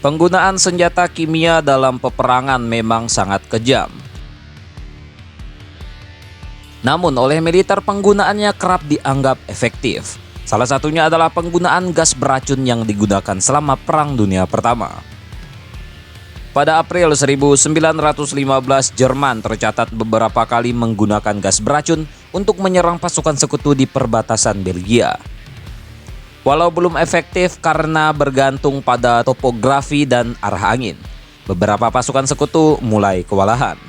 Penggunaan senjata kimia dalam peperangan memang sangat kejam. Namun oleh militer penggunaannya kerap dianggap efektif. Salah satunya adalah penggunaan gas beracun yang digunakan selama Perang Dunia Pertama. Pada April 1915, Jerman tercatat beberapa kali menggunakan gas beracun untuk menyerang pasukan sekutu di perbatasan Belgia. Walau belum efektif karena bergantung pada topografi dan arah angin, beberapa pasukan sekutu mulai kewalahan.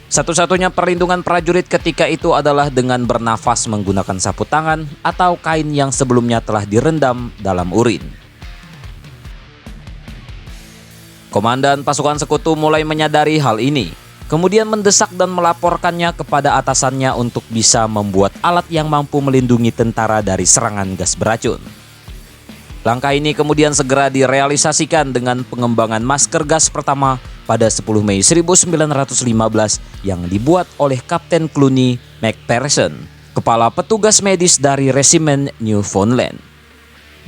Satu-satunya perlindungan prajurit ketika itu adalah dengan bernafas menggunakan sapu tangan atau kain yang sebelumnya telah direndam dalam urin. Komandan pasukan sekutu mulai menyadari hal ini, kemudian mendesak dan melaporkannya kepada atasannya untuk bisa membuat alat yang mampu melindungi tentara dari serangan gas beracun. Langkah ini kemudian segera direalisasikan dengan pengembangan masker gas pertama pada 10 Mei 1915 yang dibuat oleh Kapten Cluny McPherson, kepala petugas medis dari Resimen Newfoundland.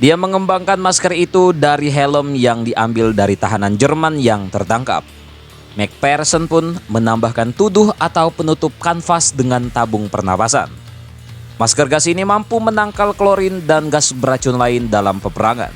Dia mengembangkan masker itu dari helm yang diambil dari tahanan Jerman yang tertangkap. McPherson pun menambahkan tuduh atau penutup kanvas dengan tabung pernapasan. Masker gas ini mampu menangkal klorin dan gas beracun lain dalam peperangan.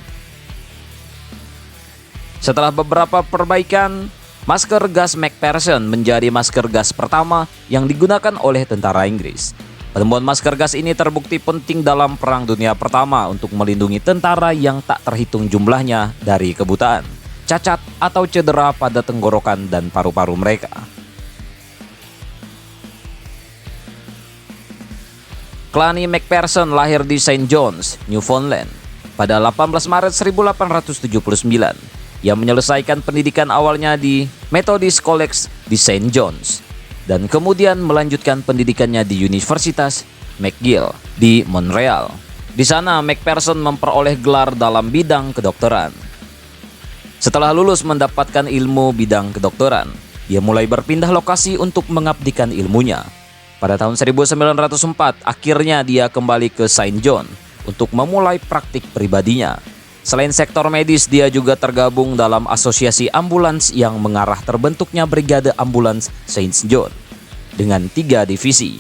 Setelah beberapa perbaikan, masker gas McPherson menjadi masker gas pertama yang digunakan oleh tentara Inggris. Penemuan masker gas ini terbukti penting dalam Perang Dunia Pertama untuk melindungi tentara yang tak terhitung jumlahnya dari kebutaan, cacat, atau cedera pada tenggorokan dan paru-paru mereka. Cluny McPherson lahir di St. John's, Newfoundland, pada 18 Maret 1879. Ia menyelesaikan pendidikan awalnya di Methodist College di St. John's, dan kemudian melanjutkan pendidikannya di Universitas McGill di Montreal. Di sana, McPherson memperoleh gelar dalam bidang kedokteran. Setelah lulus mendapatkan ilmu bidang kedokteran, dia mulai berpindah lokasi untuk mengabdikan ilmunya. Pada tahun 1904, akhirnya dia kembali ke St. John untuk memulai praktik pribadinya. Selain sektor medis, dia juga tergabung dalam asosiasi ambulans yang mengarah terbentuknya Brigade Ambulans St. John dengan 3 divisi.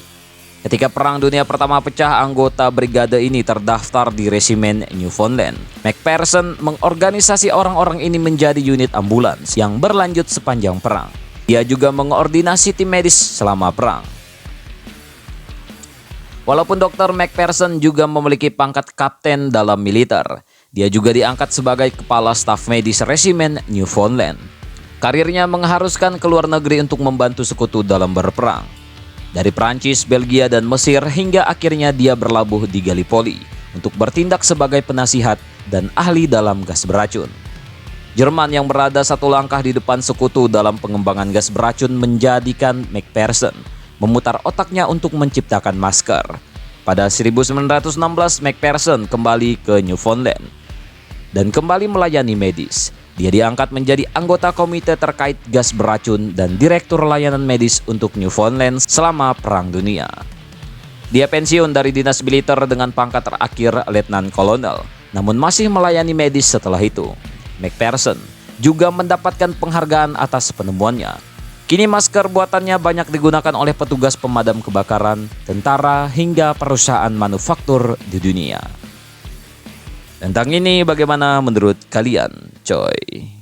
Ketika Perang Dunia Pertama pecah, anggota brigade ini terdaftar di Resimen Newfoundland. McPherson mengorganisasi orang-orang ini menjadi unit ambulans yang berlanjut sepanjang perang. Dia juga mengoordinasi tim medis selama perang. Walaupun Dr. McPherson juga memiliki pangkat kapten dalam militer, dia juga diangkat sebagai kepala staf medis Resimen Newfoundland. Karirnya mengharuskan ke luar negeri untuk membantu sekutu dalam berperang. Dari Prancis, Belgia, dan Mesir hingga akhirnya dia berlabuh di Gallipoli untuk bertindak sebagai penasihat dan ahli dalam gas beracun. Jerman yang berada satu langkah di depan sekutu dalam pengembangan gas beracun menjadikan McPherson memutar otaknya untuk menciptakan masker. Pada 1916, McPherson kembali ke Newfoundland dan kembali melayani medis. Dia diangkat menjadi anggota komite terkait gas beracun dan direktur layanan medis untuk Newfoundland selama Perang Dunia. Dia pensiun dari dinas militer dengan pangkat terakhir Letnan Kolonel, namun masih melayani medis setelah itu. McPherson juga mendapatkan penghargaan atas penemuannya. Kini masker buatannya banyak digunakan oleh petugas pemadam kebakaran, tentara, hingga perusahaan manufaktur di dunia. Tentang ini bagaimana menurut kalian, coy?